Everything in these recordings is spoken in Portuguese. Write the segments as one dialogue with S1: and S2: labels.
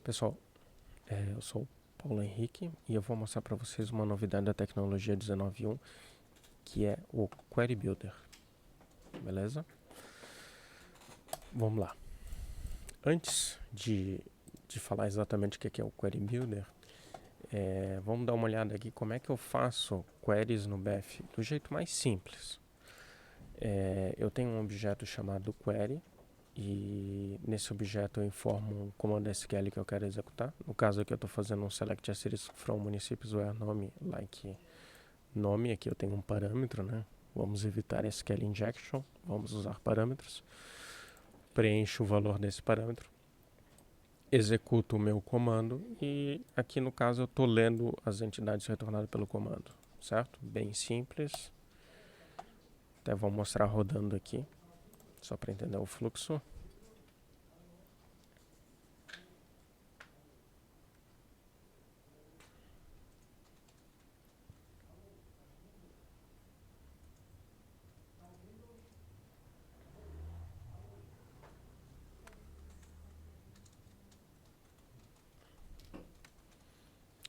S1: Pessoal, eu sou o Paulo Henrique e eu vou mostrar para vocês uma novidade da tecnologia 19.1, que é o Query Builder. Beleza? Vamos lá. Antes de falar exatamente o que é o Query Builder, vamos dar uma olhada aqui como é que eu faço queries no BF do jeito mais simples. Eu tenho um objeto chamado Query, e nesse objeto eu informo um comando SQL que eu quero executar. No caso aqui eu estou fazendo um select a series from municípios where nome like nome. Aqui eu tenho um parâmetro, né? Vamos evitar SQL injection, vamos usar parâmetros. Preencho o valor desse parâmetro, executo o meu comando e aqui no caso eu estou lendo as entidades retornadas pelo comando, certo? Bem simples. Até vou mostrar rodando aqui, só para entender o fluxo.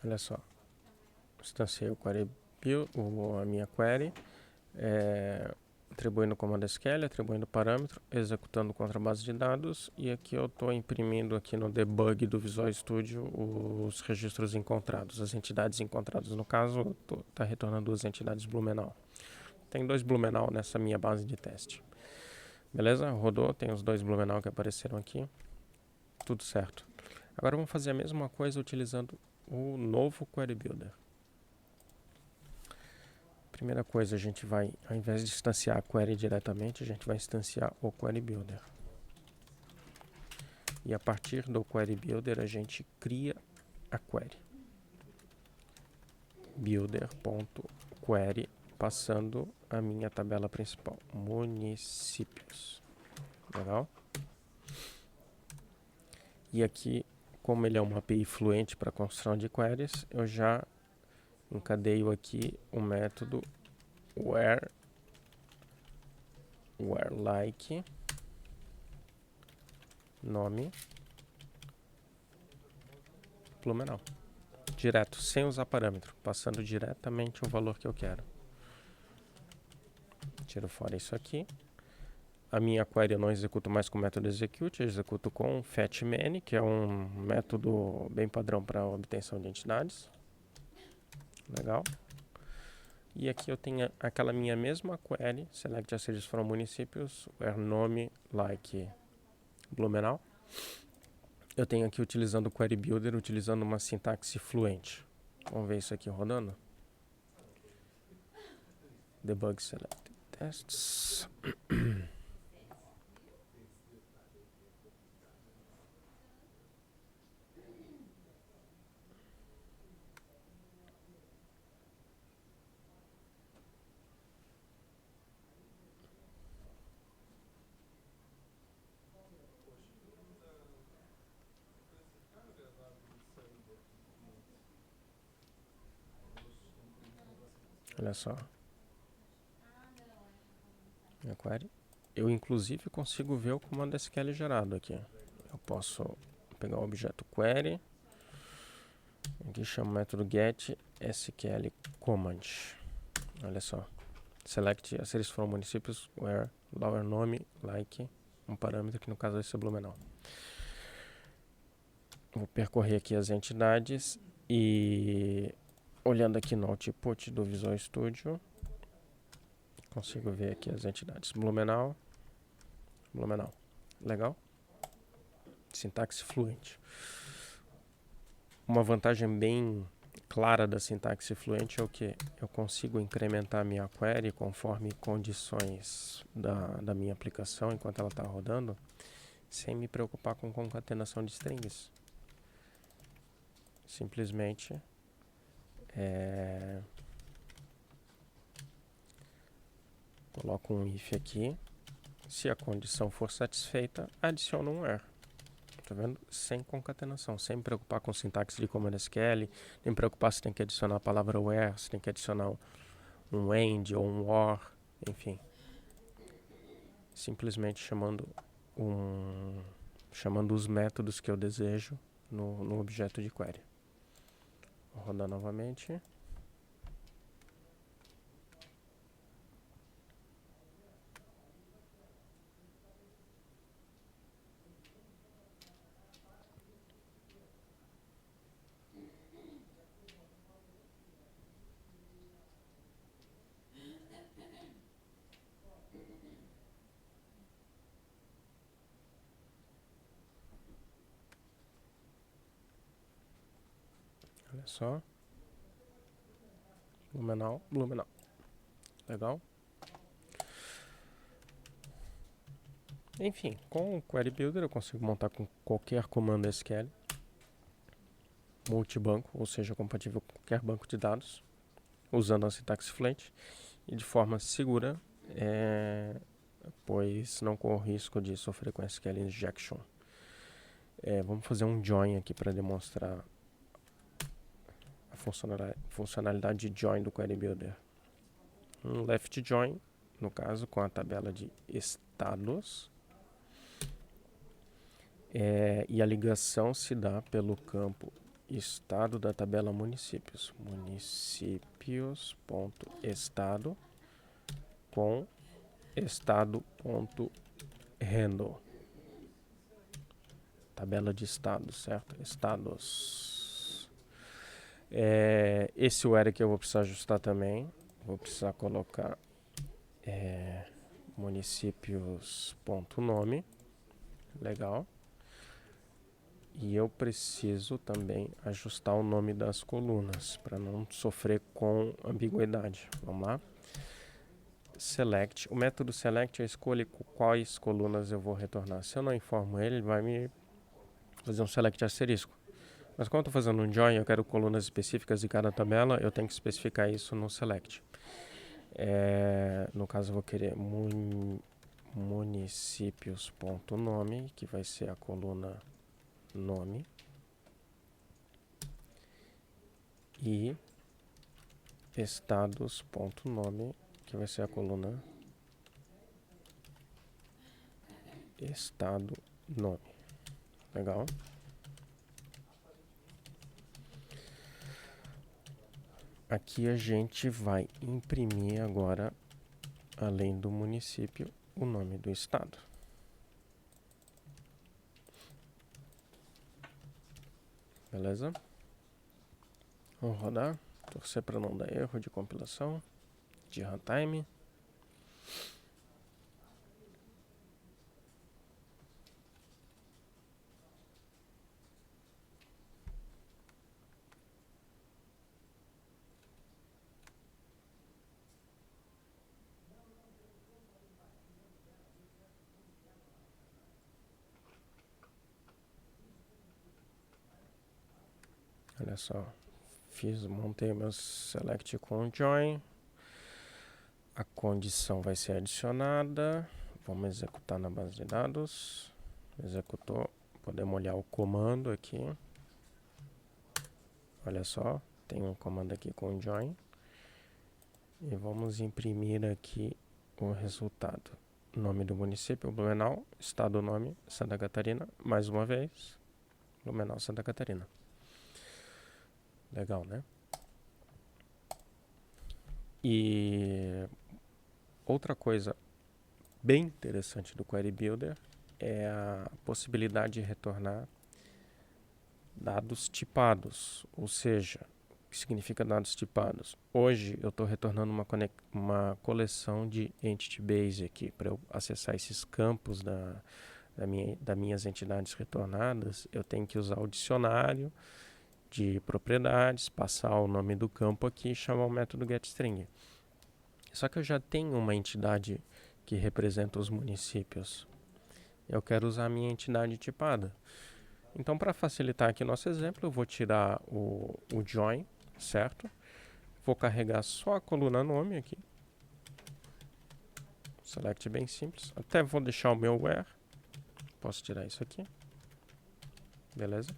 S1: Olha só, instanciei o query build, a minha query, atribuindo o comando SQL, atribuindo o parâmetro, executando contra a base de dados, e aqui eu estou imprimindo aqui no debug do Visual Studio os registros encontrados, as entidades encontradas. No caso, está retornando duas entidades Blumenau. Tem dois Blumenau nessa minha base de teste. Beleza? Rodou, tem os dois Blumenau que apareceram aqui. Tudo certo. Agora vamos fazer a mesma coisa utilizando o novo Query Builder. Primeira coisa, a gente vai, ao invés de instanciar a query diretamente, a gente vai instanciar o Query Builder. E a partir do Query Builder, a gente cria a query. Builder.query, passando a minha tabela principal, municípios. Legal? E aqui, como ele é uma API fluente para construção de queries, eu já encadeio aqui o método where like nome Blumenau. Direto, sem usar parâmetro, passando diretamente o valor que eu quero. Tiro fora isso aqui. A minha query eu não executo mais com o método execute, eu executo com fetchMany, que é um método bem padrão para obtenção de entidades. Legal. E aqui eu tenho aquela minha mesma query, select a series from municípios, where nome like Blumenau. Eu tenho aqui utilizando o Query Builder, utilizando uma sintaxe fluente. Vamos ver isso aqui rodando. Debug select tests. Olha só. Minha query. Eu inclusive consigo ver o comando SQL gerado aqui. Eu posso pegar o objeto query. Aqui chama o método get SQL command. Olha só. Select a series from municípios where lower nome like um parâmetro que no caso vai ser Blumenau. Vou percorrer aqui as entidades e olhando aqui no output do Visual Studio, consigo ver aqui as entidades Blumenau, Blumenau. Legal? Sintaxe fluente. Uma vantagem bem clara da sintaxe fluente é o que? Eu consigo incrementar minha query conforme condições da minha aplicação enquanto ela está rodando, sem me preocupar com concatenação de strings. Simplesmente coloco um if aqui. Se a condição for satisfeita, adiciono um where. Tá vendo? Sem concatenação, sem me preocupar com sintaxe de comando SQL, nem me preocupar se tem que adicionar a palavra where, se tem que adicionar um end ou um or, enfim. Simplesmente chamando os métodos que eu desejo no objeto de query. Vou rodar novamente. Olha só. Blumenau, Blumenau. Legal. Enfim, com o Query Builder eu consigo montar com qualquer comando SQL. Multibanco, ou seja, compatível com qualquer banco de dados, usando a sintaxe Fluent e de forma segura, pois não corro risco de sofrer com SQL injection. Vamos fazer um join aqui para demonstrar a funcionalidade de join do Query Builder. Um left join, no caso, com a tabela de estados. E a ligação se dá pelo campo estado da tabela municípios. Municípios.estado com estado.handle. Tabela de estados, certo? Estados. Esse where que eu vou precisar ajustar também. Vou precisar colocar municípios.nome. Legal. E eu preciso também ajustar o nome das colunas para não sofrer com ambiguidade. Vamos lá. Select. O método select é a escolha quais colunas eu vou retornar. Se eu não informo ele, ele vai me fazer um select asterisco. Mas quando eu estou fazendo um join, eu quero colunas específicas de cada tabela, eu tenho que especificar isso no select. No caso, eu vou querer municípios.nome, que vai ser a coluna nome, e estados.nome, que vai ser a coluna estado nome. Legal? Aqui a gente vai imprimir agora, além do município, o nome do estado. Beleza? Vamos rodar. Torcer para não dar erro de compilação, de runtime. Olha só, montei meu select com join. A condição vai ser adicionada. Vamos executar na base de dados. Executou. Podemos olhar o comando aqui. Olha só, tem um comando aqui com join. E vamos imprimir aqui o resultado. Nome do município, Blumenau. Estado, nome, Santa Catarina. Mais uma vez, Blumenau, Santa Catarina. Legal, né? E outra coisa bem interessante do Query Builder é a possibilidade de retornar dados tipados, ou seja, o que significa dados tipados? Hoje eu estou retornando uma coleção de Entity Base aqui para eu acessar esses campos das minhas entidades retornadas. Eu tenho que usar o dicionário de propriedades, passar o nome do campo aqui e chamar o método getString. Só que eu já tenho uma entidade que representa os municípios. Eu quero usar a minha entidade tipada. Então, para facilitar aqui nosso exemplo, eu vou tirar o join, certo? Vou carregar só a coluna nome aqui. Select bem simples. Até vou deixar o meu where. Posso tirar isso aqui. Beleza?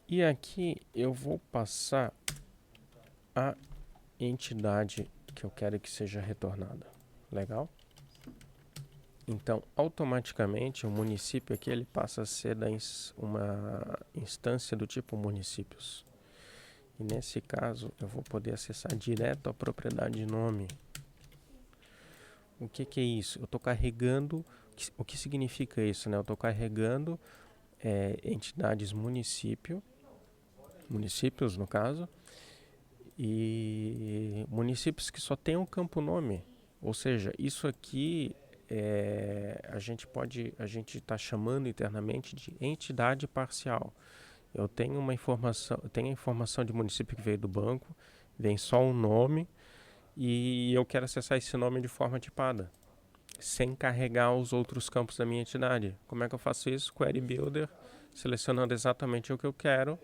S1: E aqui eu vou passar a entidade que eu quero que seja retornada. Legal? Então, automaticamente, o município aqui ele passa a ser uma instância do tipo municípios. E nesse caso, eu vou poder acessar direto a propriedade de nome. O que é isso? Eu estou carregando... O que significa isso, né? Eu estou carregando entidades municípios, no caso, e municípios que só tem um campo nome. Ou seja, isso aqui a gente está chamando internamente de entidade parcial. Eu tenho a informação de município que veio do banco, vem só um nome e eu quero acessar esse nome de forma tipada, sem carregar os outros campos da minha entidade. Como é que eu faço isso? Query Builder, selecionando exatamente o que eu quero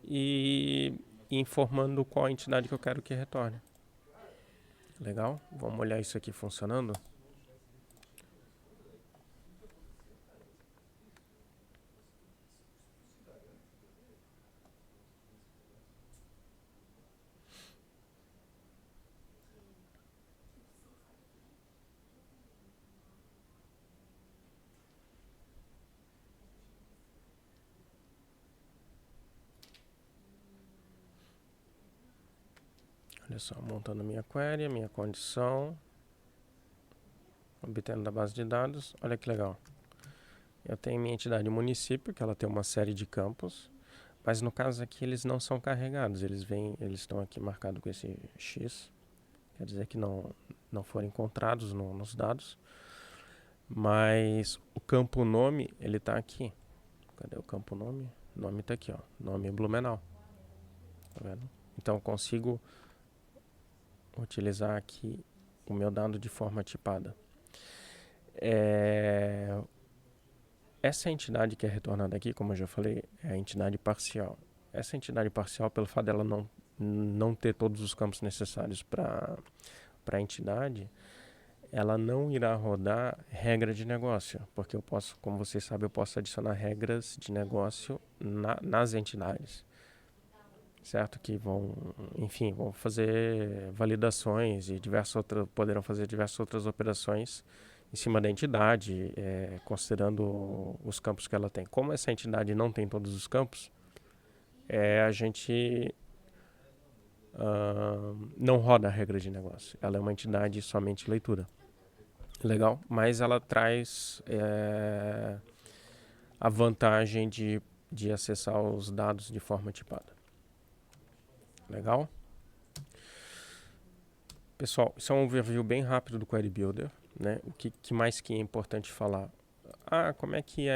S1: e informando qual entidade que eu quero que retorne. Legal? Vamos olhar isso aqui funcionando? Olha só, montando minha query, minha condição, obtendo da base de dados. Olha que legal. Eu tenho minha entidade município, que ela tem uma série de campos, mas no caso aqui eles não são carregados, eles estão aqui marcados com esse X, quer dizer que não foram encontrados nos dados, mas o campo nome, ele está aqui. Cadê o campo nome? O nome está aqui, ó, nome Blumenau. Tá vendo? Então eu consigo utilizar aqui o meu dado de forma tipada. Essa entidade que é retornada aqui, como eu já falei, é a entidade parcial. Essa entidade parcial, pelo fato dela não ter todos os campos necessários para a entidade, ela não irá rodar regra de negócio, porque eu posso, como vocês sabem, eu posso adicionar regras de negócio nas entidades, certo? Que vão fazer validações e poderão fazer diversas outras operações em cima da entidade, considerando os campos que ela tem. Como essa entidade não tem todos os campos, a gente não roda a regra de negócio. Ela é uma entidade somente leitura. Legal, mas ela traz a vantagem de acessar os dados de forma tipada. Legal? Pessoal, isso é um overview bem rápido do Query Builder, né? O que mais que é importante falar? Como é que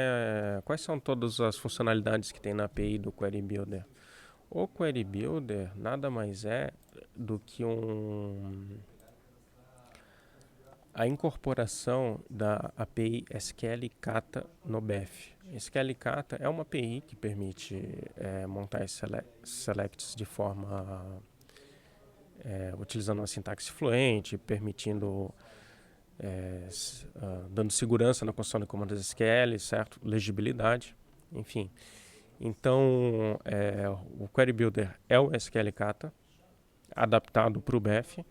S1: quais são todas as funcionalidades que tem na API do Query Builder? O Query Builder nada mais é do que a incorporação da API SQL Kata no BEF. SQL Kata é uma API que permite montar selects de forma utilizando uma sintaxe fluente, permitindo dando segurança na construção de comandos SQL, certo? Legibilidade, enfim. Então, o Query Builder é o SQL Kata adaptado para o BEF.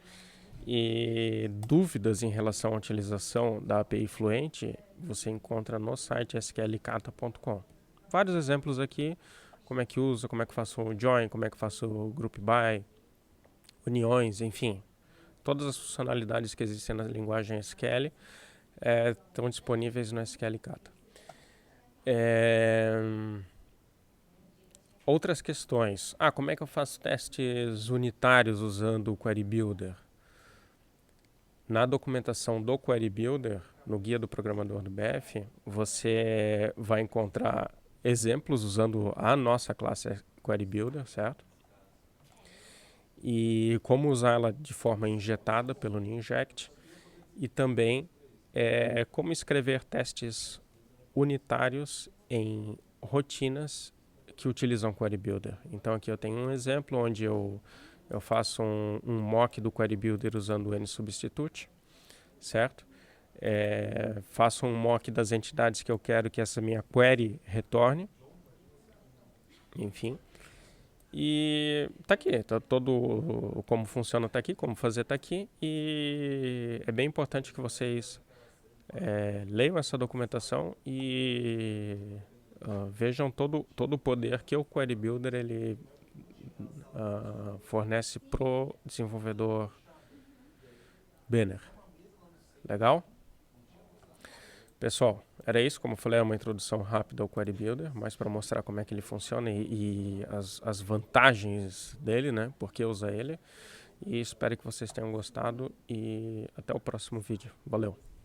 S1: E dúvidas em relação à utilização da API Fluente você encontra no site sqlkata.com. Vários exemplos aqui, como é que usa, como é que faço o join, como é que faço o group by, uniões, enfim. Todas as funcionalidades que existem na linguagem SQL estão disponíveis no SQL Kata. Outras questões. Como é que eu faço testes unitários usando o Query Builder? Na documentação do Query Builder, no guia do programador do BF, você vai encontrar exemplos usando a nossa classe Query Builder, certo? E como usar ela de forma injetada pelo Ninject. E também como escrever testes unitários em rotinas que utilizam Query Builder. Então aqui eu tenho um exemplo onde eu faço um mock do Query Builder usando o NSubstitute, certo? Faço um mock das entidades que eu quero que essa minha query retorne. Enfim. E tá aqui, tá todo como funciona tá aqui, como fazer tá aqui. E é bem importante que vocês Leiam essa documentação e vejam todo o poder que o Query Builder ele fornece pro desenvolvedor Banner. Legal? Pessoal, era isso. Como eu falei, é uma introdução rápida ao Query Builder, mas para mostrar como é que ele funciona e as vantagens dele, né? Por que usar ele. E espero que vocês tenham gostado e até o próximo vídeo. Valeu!